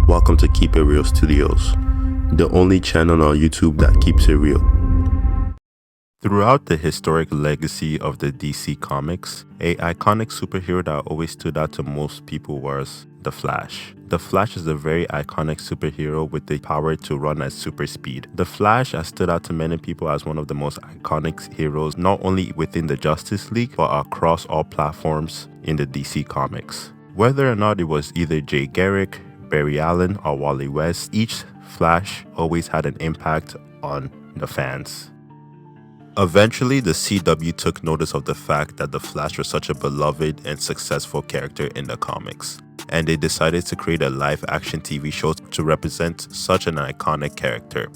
Welcome to KeepItReal Studios, the only channel on YouTube that keeps it real. Throughout the historic legacy of the DC Comics, an iconic superhero that always stood out to most people was The Flash. The Flash is a very iconic superhero with the power to run at super speed. The Flash has stood out to many people as one of the most iconic heroes, not only within the Justice League, but across all platforms in the DC Comics. Whether or not it was either Jay Garrick, Barry Allen, or Wally West, each Flash always had an impact on the fans. Eventually, the CW took notice of the fact that the Flash was such a beloved and successful character in the comics, and they decided to create a live-action TV show to represent such an iconic character.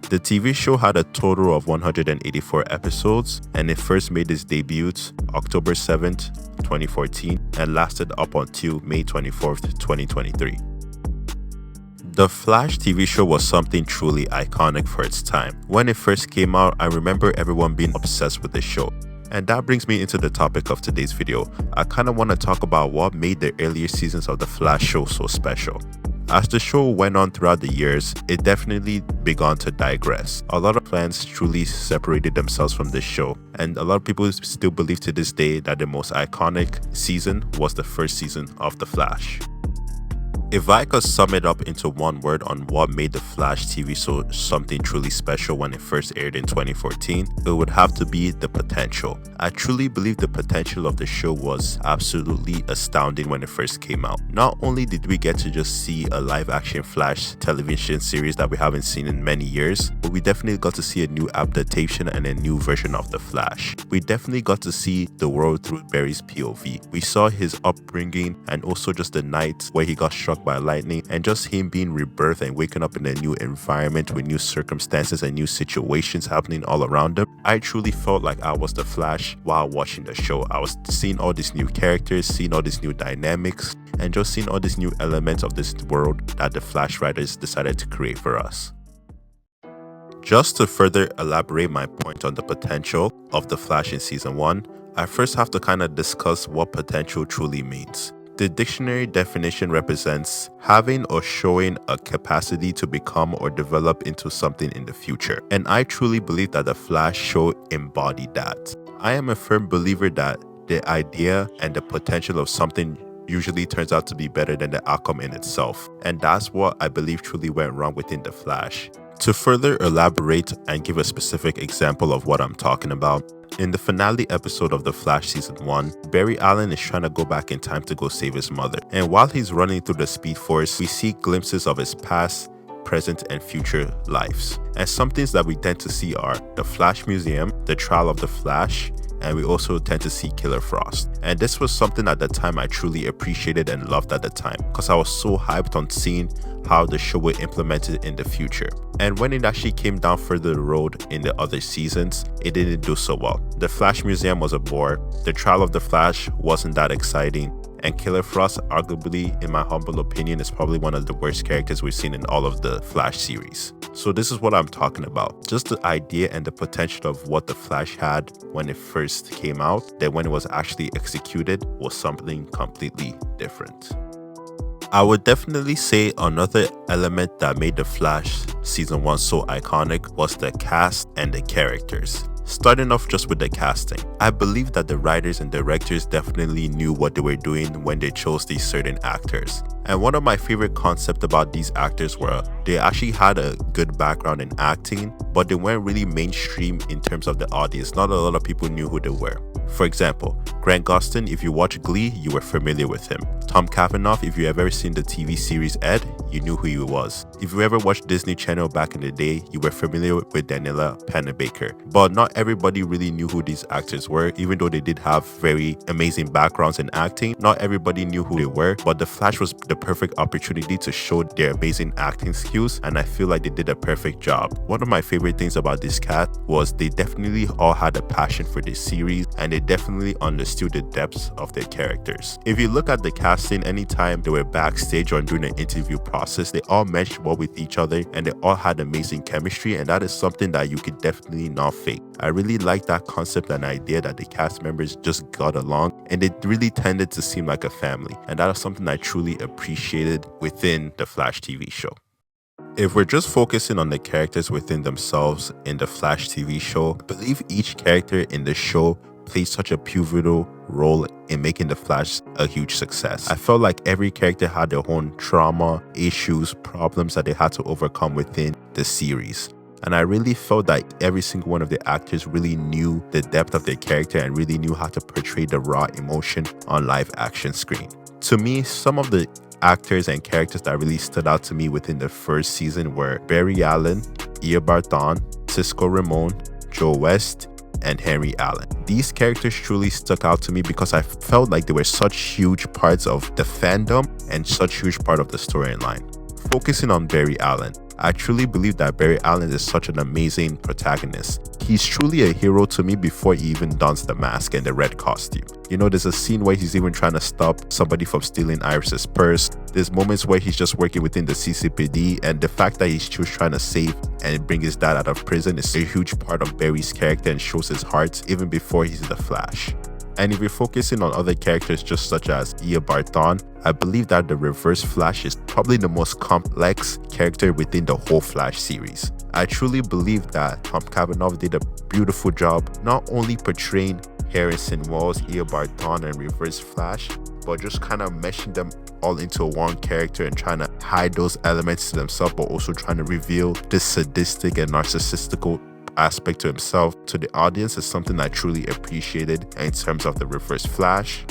The TV show had a total of 184 episodes, and it first made its debut October 7th, 2014, and lasted up until May 24th, 2023. The Flash TV show was something truly iconic for its time. When it first came out, I remember everyone being obsessed with the show. And that brings me into the topic of today's video. I kind of want to talk about what made the earlier seasons of the Flash show so special. As the show went on throughout the years, it definitely began to digress. A lot of fans truly separated themselves from this show, and a lot of people still believe to this day that the most iconic season was the first season of The Flash. If I could sum it up into one word on what made the Flash TV show something truly special when it first aired in 2014, it would have to be the potential. I truly believe the potential of the show was absolutely astounding when it first came out. Not only did we get to just see a live-action Flash television series that we haven't seen in many years, but we definitely got to see a new adaptation and a new version of the Flash. We definitely got to see the world through Barry's POV. We saw his upbringing and also just the night where he got struck by lightning, and just him being rebirthed and waking up in a new environment with new circumstances and new situations happening all around him. I truly felt like I was the Flash while watching the show. I was seeing all these new characters, seeing all these new dynamics, and just seeing all these new elements of this world that the Flash writers decided to create for us. Just to further elaborate my point on the potential of the Flash in season 1, I first have to kind of discuss what potential truly means. The dictionary definition represents having or showing a capacity to become or develop into something in the future. And I truly believe that the Flash show embodied that. I am a firm believer that the idea and the potential of something usually turns out to be better than the outcome in itself. And that's what I believe truly went wrong within the Flash. To further elaborate and give a specific example of what I'm talking about, in the finale episode of The Flash Season 1, Barry Allen is trying to go back in time to go save his mother. And while he's running through the Speed Force, we see glimpses of his past, present, and future lives. And some things that we tend to see are the Flash Museum, the trial of the Flash, and we also tend to see Killer Frost. And this was something at the time I truly appreciated and loved at the time, because I was so hyped on seeing how the show would implement it in the future. And when it actually came down further the road in the other seasons, it didn't do so well. The Flash Museum was a bore, the trial of the Flash wasn't that exciting, and Killer Frost, arguably, in my humble opinion, is probably one of the worst characters we've seen in all of the Flash series. So this is what I'm talking about. Just the idea and the potential of what the Flash had when it first came out, that when it was actually executed was something completely different. I would definitely say another element that made the Flash Season 1 so iconic was the cast and the characters. Starting off just with the casting, I believe that the writers and directors definitely knew what they were doing when they chose these certain actors. And one of my favorite concepts about these actors were they actually had a good background in acting, but they weren't really mainstream in terms of the audience. Not a lot of people knew who they were. For example, Grant Gustin, if you watch Glee, you were familiar with him. Tom Cavanaugh, if you have ever seen the TV series Ed, you knew who he was. If you ever watched Disney Channel back in the day, you were familiar with Daniela Panabaker. But not everybody really knew who these actors were, even though they did have very amazing backgrounds in acting. Not everybody knew who they were, but The Flash was the perfect opportunity to show their amazing acting skills, and I feel like they did a perfect job. One of my favorite things about this cast was they definitely all had a passion for this series, and they definitely understood the depths of their characters. If you look at the casting, anytime they were backstage or during the interview process, they all meshed well with each other and they all had amazing chemistry, and that is something that you could definitely not fake. I really like that concept and idea that the cast members just got along and it really tended to seem like a family, and that is something I truly appreciate appreciated within the Flash TV show. If we're just focusing on the characters within themselves in the Flash TV show, I believe each character in the show played such a pivotal role in making the Flash a huge success. I felt like every character had their own trauma, issues, problems that they had to overcome within the series. And I really felt that every single one of the actors really knew the depth of their character and really knew how to portray the raw emotion on live action screen. To me, some of the actors and characters that really stood out to me within the first season were Barry Allen, Eobard Thawne, Cisco Ramon, Joe West, and Henry Allen. These characters truly stuck out to me because I felt like they were such huge parts of the fandom and such huge part of the storyline. Focusing on Barry Allen, I truly believe that Barry Allen is such an amazing protagonist. He's truly a hero to me before he even dons the mask and the red costume. You know, there's a scene where he's even trying to stop somebody from stealing Iris's purse. There's moments where he's just working within the CCPD, and the fact that he's just trying to save and bring his dad out of prison is a huge part of Barry's character and shows his heart even before he's the Flash. And if you're focusing on other characters just such as Eobard Thawne, I believe that the Reverse Flash is probably the most complex character within the whole Flash series. I truly believe that Tom Cavanaugh did a beautiful job not only portraying Harrison Wells, Eobard Thawne, and Reverse Flash, but just kind of meshing them all into one character and trying to hide those elements to themselves, but also trying to reveal this sadistic and narcissistical aspect to himself to the audience is something I truly appreciated in terms of the Reverse Flash.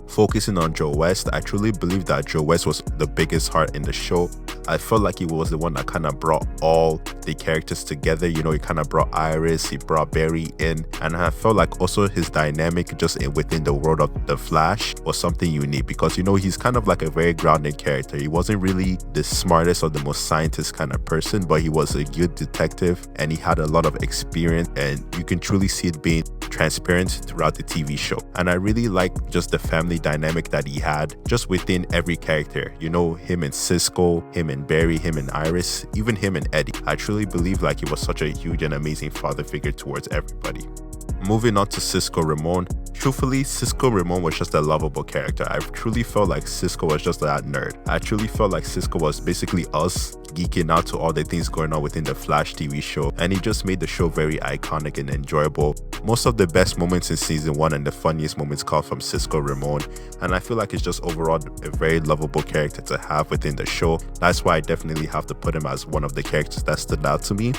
Focusing on Joe West, I truly believe that Joe West was the biggest heart in the show. I felt like he was the one that kind of brought all the characters together. You know, he kind of brought Iris, he brought Barry in, and I felt like also his dynamic just within the world of the Flash was something unique because, you know, he's kind of like a very grounded character. He wasn't really the smartest or the most scientist kind of person, but he was a good detective and he had a lot of experience, and you can truly see it being transparent throughout the TV show. And I really like just the family dynamic that he had just within every character. You know, him and Cisco, him and Barry, him and Iris, even him and Eddie. I truly believe like he was such a huge and amazing father figure towards everybody. Moving on to Cisco Ramon. Truthfully, Cisco Ramon was just a lovable character. I truly felt like Cisco was just that nerd. I truly felt like Cisco was basically us geeking out to all the things going on within the Flash TV show, and he just made the show very iconic and enjoyable. Most of the best moments in season 1 and the funniest moments come from Cisco Ramon, and I feel like it's just overall a very lovable character to have within the show. That's why I definitely have to put him as one of the characters that stood out to me.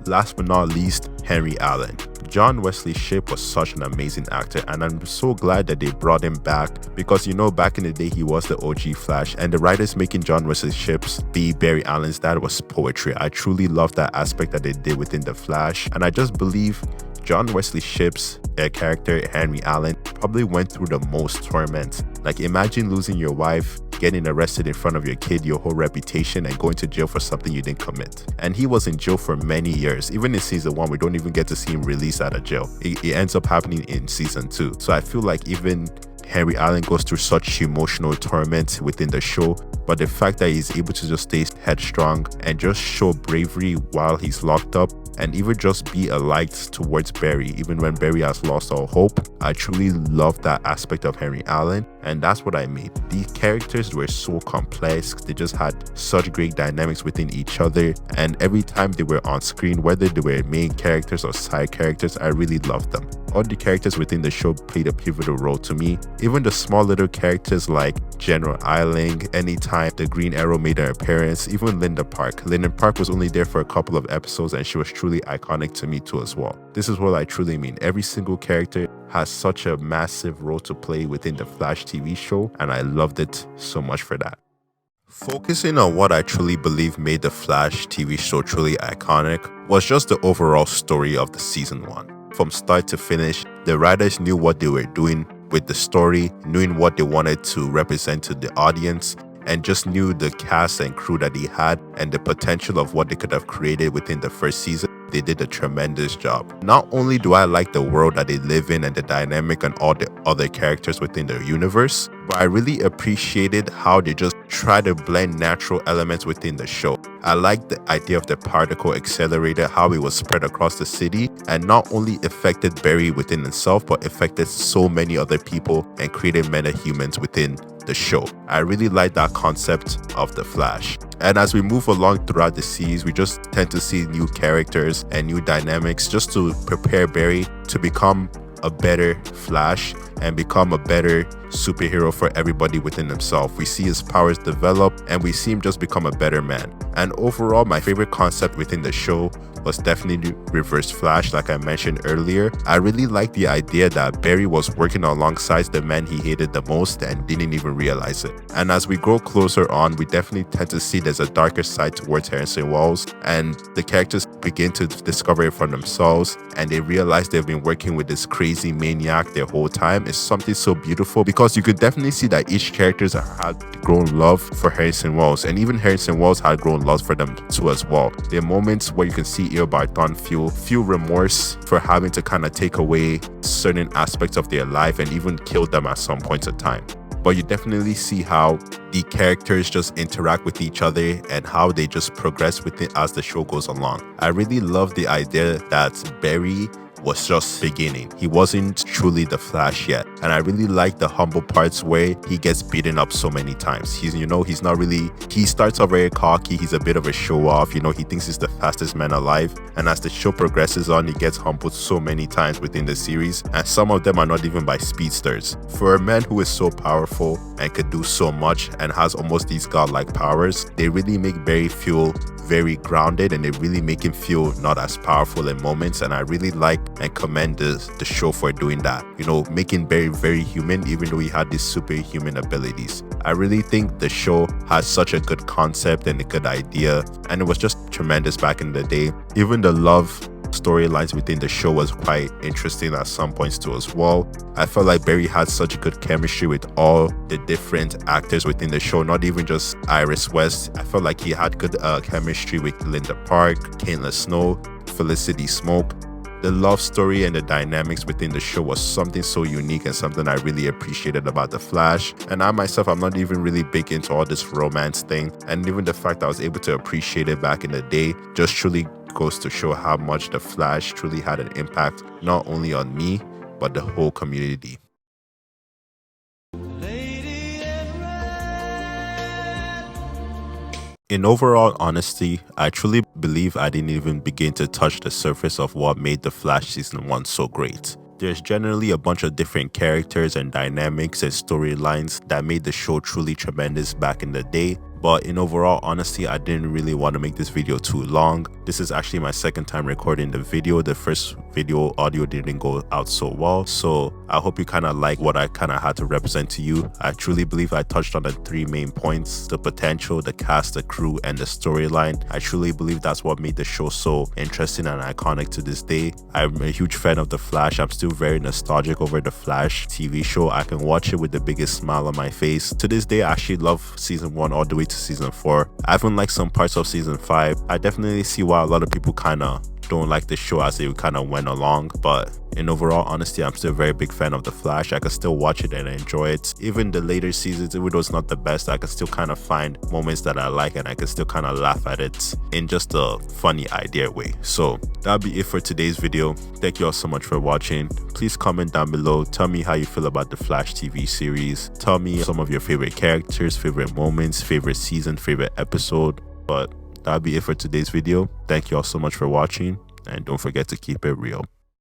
Last but not least, Henry Allen. John Wesley Shipp was such an amazing actor, and I'm so glad that they brought him back because, you know, back in the day he was the OG Flash, and the writers making John Wesley Shipp be Barry Allen's dad was poetry. I truly love that aspect that they did within the Flash, and I just believe John Wesley Shipp's character, Henry Allen, probably went through the most torment. Like, imagine losing your wife, getting arrested in front of your kid, your whole reputation, and going to jail for something you didn't commit. And he was in jail for many years. Even in season 1, we don't even get to see him released out of jail. It ends up happening in season 2. So I feel like even Henry Allen goes through such emotional torment within the show, but the fact that he's able to just stay headstrong and just show bravery while he's locked up, and even just be a light towards Barry even when Barry has lost all hope. I truly love that aspect of Henry Allen, and that's what I mean. These characters were so complex, they just had such great dynamics within each other, and every time they were on screen, whether they were main characters or side characters, I really loved them. All the characters within the show played a pivotal role to me. Even the small little characters like General Eiling, anytime the Green Arrow made an appearance, even Linda Park. Linda Park was only there for a couple of episodes and she was truly iconic to me too as well. This is what I truly mean. Every single character has such a massive role to play within the Flash TV show, and I loved it so much for that. Focusing on what I truly believe made the Flash TV show truly iconic was just the overall story of the season 1. From start to finish, the writers knew what they were doing with the story, knowing what they wanted to represent to the audience, and just knew the cast and crew that they had and the potential of what they could have created within the first season. they did a tremendous job. Not only do I like the world that they live in and the dynamic and all the other characters within the universe, but I really appreciated how they just try to blend natural elements within the show. I like the idea of the particle accelerator, how it was spread across the city and not only affected Barry within himself, but affected so many other people and created meta-humans within the show. I really like that concept of the Flash. And as we move along throughout the series, we just tend to see new characters and new dynamics just to prepare Barry to become a better Flash and become a better superhero for everybody within himself. We see his powers develop and we see him just become a better man. And overall, my favorite concept within the show was definitely Reverse Flash, like I mentioned earlier. I really like the idea that Barry was working alongside the man he hated the most and didn't even realize it. And as we grow closer on, we definitely tend to see there's a darker side towards Harrison Wells, and the characters begin to discover it for themselves, and they realize they've been working with this crazy maniac their whole time. It's something so beautiful because you could definitely see that each character had grown love for Harrison Wells, and even Harrison Wells had grown love for them too as well. There are moments where you can see Barton feel remorse for having to kind of take away certain aspects of their life and even kill them at some points of time. But you definitely see how the characters just interact with each other and how they just progress with it as the show goes along. I really love the idea that Barry was just beginning. He wasn't truly the Flash yet. And I really like the humble parts where he gets beaten up so many times. He starts off very cocky. He's a bit of a show off. He thinks he's the fastest man alive. And as the show progresses on, he gets humbled so many times within the series. And some of them are not even by speedsters. For a man who is so powerful and could do so much and has almost these godlike powers, they really make Barry feel very grounded and they really make him feel not as powerful in moments. And I really like and commend the show for doing that, making Barry very human even though he had these superhuman abilities. I really think the show has such a good concept and a good idea, and it was just tremendous back in the day. Even the love storylines within the show was quite interesting at some points too as well. I felt like Barry had such good chemistry with all the different actors within the show, not even just Iris West. I felt like he had good chemistry with Linda Park, Kayla Snow, Felicity Smoke. The love story and the dynamics within the show was something so unique and something I really appreciated about The Flash. And I myself, I'm not even really big into all this romance thing. And even the fact that I was able to appreciate it back in the day just truly goes to show how much The Flash truly had an impact, not only on me, but the whole community. In overall honesty, I truly believe I didn't even begin to touch the surface of what made The Flash Season 1 so great. There's generally a bunch of different characters and dynamics and storylines that made the show truly tremendous back in the day. But in overall honesty, I didn't really want to make this video too long. This is actually my second time recording the video. The first video audio didn't go out so well, so I hope you kind of like what I kind of had to represent to you. I truly believe I touched on the three main points: the potential, the cast, the crew, and the storyline. I truly believe that's what made the show so interesting and iconic to this day. I'm a huge fan of The Flash. I'm still very nostalgic over The Flash TV show. I can watch it with the biggest smile on my face. To this day, I actually love Season 1 all the way to Season 4. I even like some parts of Season 5. I definitely see why a lot of people kind of don't like the show as it kind of went along, but in overall honesty, I'm still a very big fan of The Flash. I can still watch it and enjoy it. Even the later seasons, even though it's not the best, I can still kind of find moments that I like and I can still kind of laugh at it in just a funny idea way. So that'll be it for today's video. Thank you all so much for watching. Please comment down below. Tell me how you feel about the Flash TV series. Tell me some of your favorite characters, favorite moments, favorite season, favorite episode. But that'll be it for today's video. Thank you all so much for watching, and don't forget to keep it real.